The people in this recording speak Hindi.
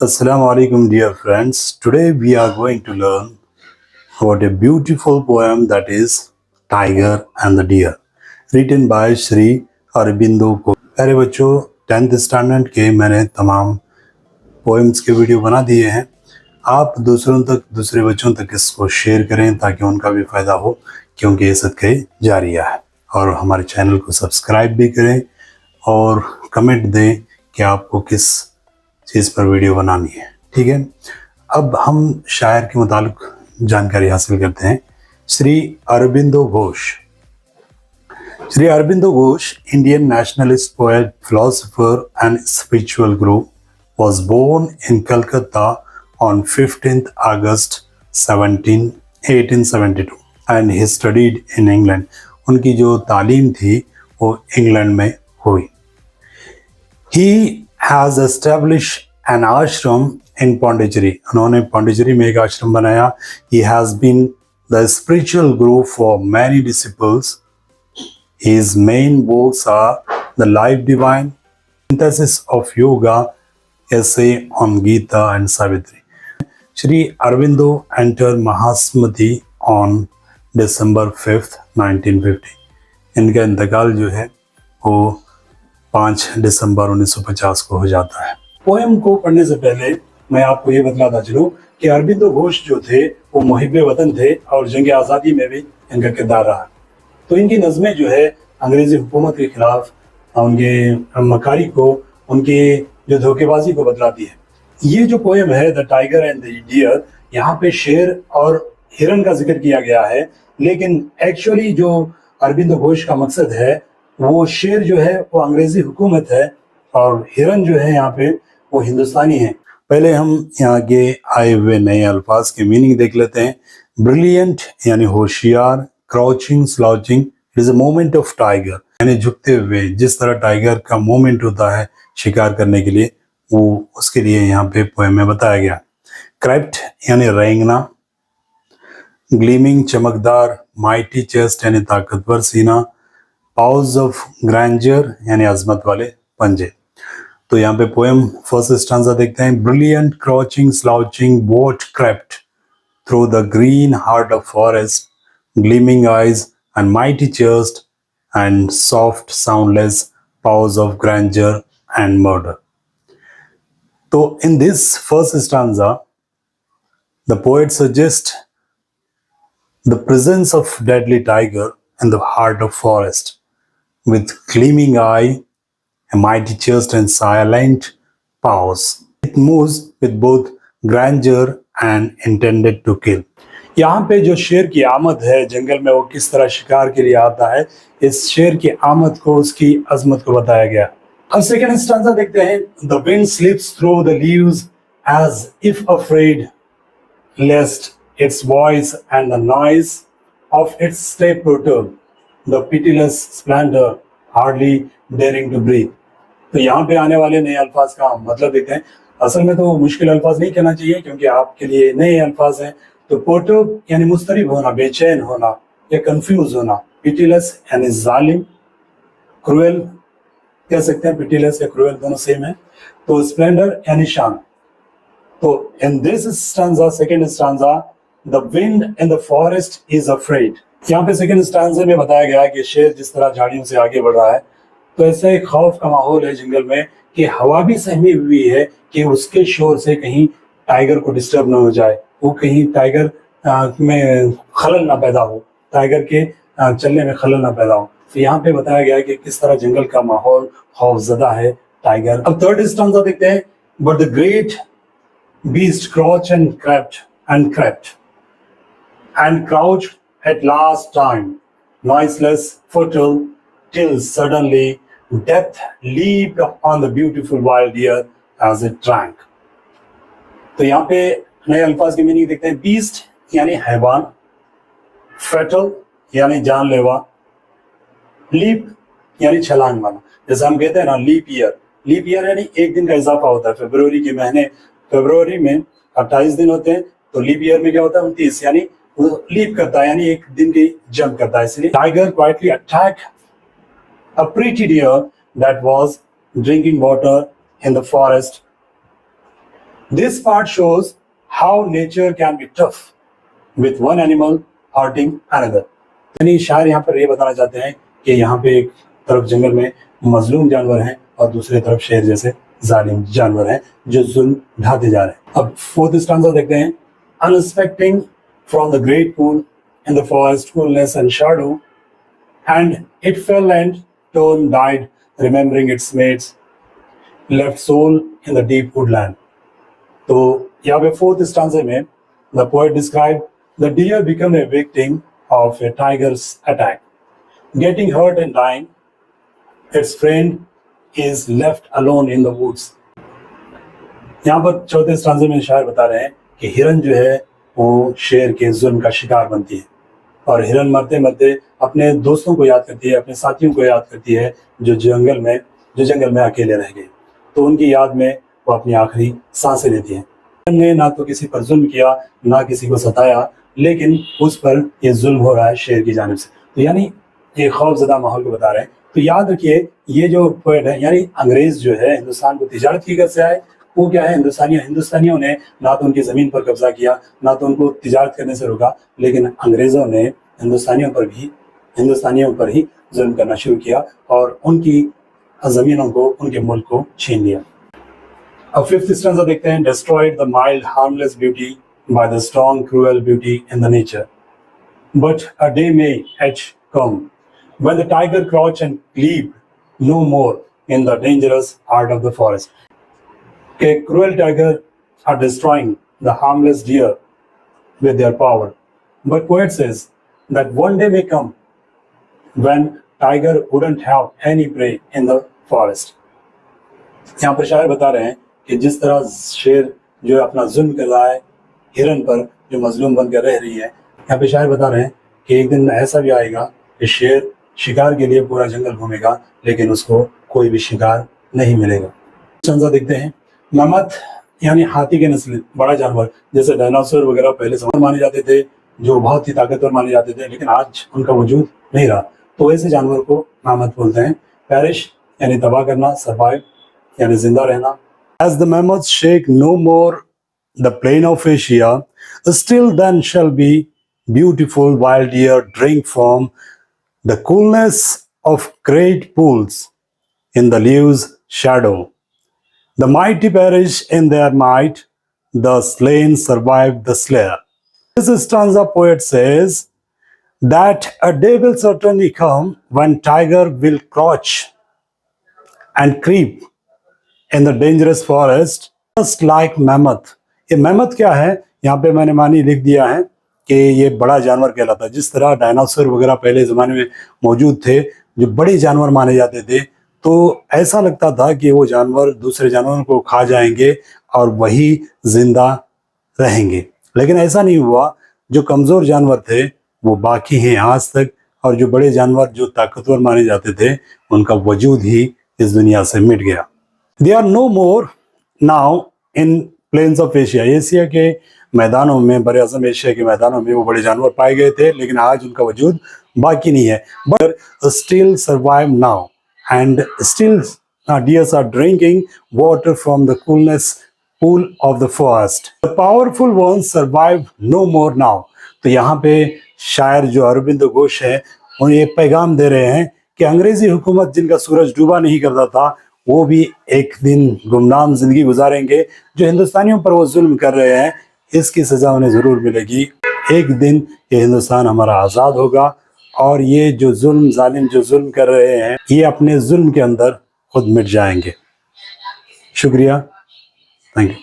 Assalamu alaikum, dear friends. Today we are going to learn about a beautiful poem that is Tiger and the Deer, written by Shri Aurobindo Ghosh. प्यारे बच्चों, 10th स्टैंडर्ड के मैंने तमाम पोएम्स के वीडियो बना दिए हैं। आप दूसरे बच्चों तक इसको शेयर करें ताकि उनका भी फायदा हो, क्योंकि ये सदक़े जारिया है। और हमारे चैनल को सब्सक्राइब भी करें और कमेंट दें कि आपको किस चीज़ पर वीडियो बनानी है। ठीक है, अब हम शायर के मुतालिक जानकारी हासिल करते हैं। Shri Aurobindo Ghosh. Shri Aurobindo Ghosh, Indian nationalist poet, philosopher and spiritual guru, was born in Calcutta on 15th August 1872 and he studied in England. उनकी जो तालीम थी वो इंग्लैंड में हुई। He has established an ashram in Pondicherry. उन्होंने पौंडीचेरी में एक आश्रम बनाया। He has been the spiritual guru for many disciples. His main works are The Life Divine, Synthesis of Yoga, Essay on Gita and Savitri. Shri Aurobindo entered Mahasamati on December 5th, 1950. इनका इंतकाल जो है वो 5 दिसंबर 1950 को हो जाता है। पोएम को पढ़ने से पहले मैं आपको ये बतलाता चलूं कि अरबिंदो घोष जो थे वो मुहिब्बे वतन थे और जंग आज़ादी में भी इनका किरदार रहा। तो इनकी नज़में जो है अंग्रेज़ी हुकूमत के खिलाफ उनके मकारी को, उनके जो धोखेबाजी को बतलाती है। ये जो पोएम है the tiger and the deer, यहाँ पे शेर और हिरन का जिक्र किया गया है, लेकिन एक्चुअली जो अरबिंदो घोष का मकसद है वो शेर जो है वो अंग्रेजी हुकूमत है और हिरन जो है यहाँ पे वो हिंदुस्तानी है। पहले हम यहाँ के आए हुए नए अल्फाज के मीनिंग देख लेते हैं। ब्रिलियंट यानी होशियार, crouching, slouching, it is a moment of tiger, यानी झुकते हुए, जिस तरह टाइगर का मोमेंट होता है शिकार करने के लिए, वो उसके लिए यहाँ पे पोएम में बताया गया। क्रैप्ट यानी रेंगना, ग्लीमिंग चमकदार, माइटी चेस्ट यानी ताकतवर सीना, पाउज ऑफ ग्रैंडर यानी अजमत वाले पंजे। तो यहाँ पे पोएम फर्स्ट स्टांजा देखते हैं। Brilliant, crouching, slouching, what crept through the green heart of forest, gleaming eyes and mighty chest and soft soundless paws of grandeur and murder. तो in this first stanza the poet suggest the presence of deadly tiger in the heart of forest, with gleaming eye, a mighty chest and silent paws. It moves with both grandeur and intended to kill. यहाँ पे जो शेर की आमद है जंगल में, वो किस तरह शिकार के लिए आता है, इस शेर की आमद को, उसकी अजमत को बताया गया। अब सेकेंड स्टांजा देखते हैं। The wind slips through the leaves as if afraid lest its voice and the noise of its step perturb the pitiless splendor, hardly daring to breathe. तो यहाँ पे आने वाले नए अल्फाज का मतलब देखते हैं। असल में तो मुश्किल अल्फाज नहीं कहना चाहिए क्योंकि आपके लिए नए अल्फाज हैं। तो परटर्ब यानी मुस्तरिब होना, बेचैन होना या कंफ्यूज होना, पिटिलस यानी जालिम, क्रूएल कह सकते हैं, पिटिलस या क्रूएल दोनों सेम है। तो स्प्लेंडर यानी शान। तो in this stanza, second stanza, The wind in the forest is afraid. यहाँ पे सेकंड स्टांजे में बताया गया है कि शेर जिस तरह झाड़ियों से आगे बढ़ रहा है, तो ऐसा एक खौफ का माहौल है जंगल में कि हवा भी सहमी हुई है कि उसके शोर से कहीं टाइगर को डिस्टर्ब ना हो जाए, वो कहीं टाइगर में खलल ना पैदा हो, टाइगर के चलने में खलल ना पैदा हो। तो यहाँ पे बताया गया है कि किस तरह जंगल का माहौल खौफजदा है टाइगर। अब थर्ड स्टांजा देखते हैं। But the great beast crouched and crept and crouched at last time, noiseless, fertile, till suddenly death leaped upon the beautiful wild deer as it drank. तो यहाँ पे नए अल्फाज की मीनिंग देखते हैं। बीस्ट यानी हैवान, फेटल यानी जानलेवा, लीप यानी छलांग वाला। जैसे हम कहते हैं ना लीप ईयर यानी एक दिन का इजाफा होता है। फरवरी के महीने, फरवरी में 28 दिन होते हैं, तो लीप ईयर में क्या होता है 29, यानी वो लीप करता है, यानी एक दिन की जंप करता है। इसलिए tiger quietly attack a pretty deer that was drinking water in the forest This part shows how nature can be tough with one animal hurting another. यानी शायर यहाँ पर ये बताना चाहते हैं कि यहाँ पे एक तरफ जंगल में मजलूम जानवर हैं और दूसरे तरफ शेर जैसे जालिम जानवर हैं जो जुल्म ढाते जा रहे हैं. अब फोर्थ स्टांजा देखते हैं. Unsuspecting from the great pool in the forest, coolness and shadow, and it fell and torn died, remembering its mates, left soul in the deep woodland. तो यहाँ पे फोर्थ स्टांजे में the poet described the deer become a victim of a tiger's attack, getting hurt and dying. Its friend is left alone in the woods. यहाँ पर चौथे स्टांजे में शायर बता रहे हैं कि हिरन जो है वो शेर के जुल्म का शिकार बनती है और हिरन मरते मरते अपने दोस्तों को याद करती है, अपने साथियों को याद करती है जो जंगल में अकेले रह गए. तो उनकी याद में वो अपनी आखिरी सांसें लेती हैं. हिरन ने ना तो किसी पर जुल्म किया, ना किसी को सताया, लेकिन उस पर ये जुल्म हो रहा है शेर की जानिब से. तो यानी एक खौफजदा माहौल को बता रहे हैं. तो याद रखिए ये जो पोएट है यानी अंग्रेज जो है हिंदुस्तान को तिजारत की गर्ज से आए. वो क्या है, हिंदुस्तानियों ने ना तो उनकी ज़मीन पर कब्जा किया, ना तो उनको तिजारत करने से रोका, लेकिन अंग्रेज़ों ने हिंदुस्तानियों पर ही जुल्म करना शुरू किया और उनकी ज़मीनों को, उनके मुल्क को छीन लिया. अब फिफ्थ स्टैंजा देखते हैं. Destroyed the mild harmless beauty by the strong cruel beauty in the nature, but a day may yet come when the tiger crouch and cleave no more in the dangerous heart of the forest. A cruel tiger are destroying the harmless deer with their power. But poet says that one day may come when tiger wouldn't have any prey in the forest. यहाँ पर शायर बता रहे हैं कि जिस तरह शेर जो अपना जुल्म कर रहा है हिरन पर जो मजलूम बनकर रह रही है, यहाँ पे शायर बता रहे हैं कि एक दिन ऐसा भी आएगा कि शेर शिकार के लिए पूरा जंगल घूमेगा लेकिन उसको कोई भी शिकार नहीं मिलेगा. स्टांजा देखते हैं. ममत यानी हाथी के नस्ल बड़ा जानवर जैसे डायनासोर वगैरह पहले समय माने जाते थे जो बहुत ही ताकतवर माने जाते थे, लेकिन आज उनका वजूद नहीं रहा. तो ऐसे जानवर को मामत बोलते हैं. पेरिश यानी तबाह करना, सर्वाइव यानी जिंदा रहना. As the mammoths shake no more the plain of Asia, still then shall be beautiful wild deer drink from the coolness of great pools in the leaves' shadow. The mighty perish in their might, the slain survive the slayer. This stanza poet says that a day will certainly come when tiger will crouch and creep in the dangerous forest just like mammoth. ये mammoth क्या है, यहाँ पे मैंने मानी लिख दिया है कि ये बड़ा जानवर कहलाता है. जिस तरह डायनासोर वगैरह पहले ज़माने में मौजूद थे जो बड़े जानवर माने जाते थे, तो ऐसा लगता था कि वो जानवर दूसरे जानवरों को खा जाएंगे और वही जिंदा रहेंगे, लेकिन ऐसा नहीं हुआ. जो कमज़ोर जानवर थे वो बाकी हैं आज तक, और जो बड़े जानवर जो ताकतवर माने जाते थे उनका वजूद ही इस दुनिया से मिट गया. They are no more now in plains of Asia. Asia के मैदानों में, बड़े आज़म एशिया के मैदानों में वो बड़े जानवर पाए गए थे, लेकिन आज उनका वजूद बाकी नहीं है. But still survive now and still deers are drinking water from the coolness pool of the forest. The powerful ones survive no more now. तो यहाँ पे शायर जो अरबिंदो घोष है उन्हें ये पैगाम दे रहे हैं कि अंग्रेजी हुकूमत जिनका सूरज डूबा नहीं करता था वो भी एक दिन गुमनाम जिंदगी गुजारेंगे. जो हिंदुस्तानियों पर वो जुल्म कर रहे हैं इसकी सजा उन्हें ज़रूर मिलेगी. एक दिन ये हिंदुस्तान हमारा आज़ाद होगा और ये जो जुल्म जालिम जो जुल्म कर रहे हैं ये अपने जुल्म के अंदर खुद मिट जाएंगे. शुक्रिया. Thank you.